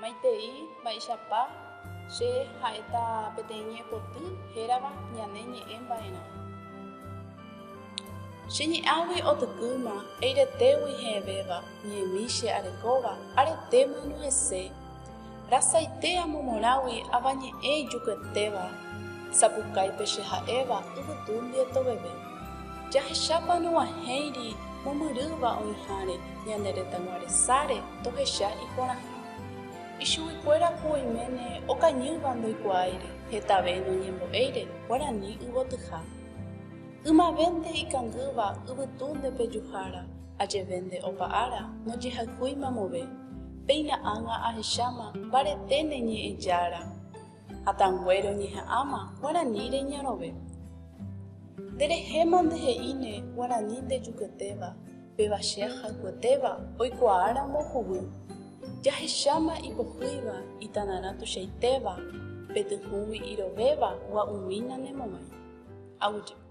Maitei, mba'eichapa, che ha'éta peteĩ ñe'ẽpoty hérava ñane ñe'ẽmba'erã. Cheñe'ãgui otykýma, eiretégui he'ẽvéva, ñemi che arekóva, aretéma no hese. Rasaite amomorágui avañe'ẽ ijuketéva, sapukái che ha'éva yvytu mbi'etoveve. Jahechápa nog̃uahẽiri momyrýva oĩháre ñane retãguaresáre tohecha iporãha. Ichuguikuéra ku oiméne okañýva ndoikuaáire, hetave noñembo'éire Guarani yvotyha. Ymavénte ikangýva yvytúnte pejuhára, ajevénte opa ára nojehayhúimamove. Peina'ãnga ahecháma mbareténe ñe'ẽjára. Hatãnguére oñeha'ãma Guarani reñarove. Nderehéma ndehe'íne Guarani ndejuketéva, péva che haykuetéva oikuaára mbohovy. Jahecháma ipohýiva itanarã tuichaitéva, petyhũgui irovéva gua'umína ne moõi. Aguyje.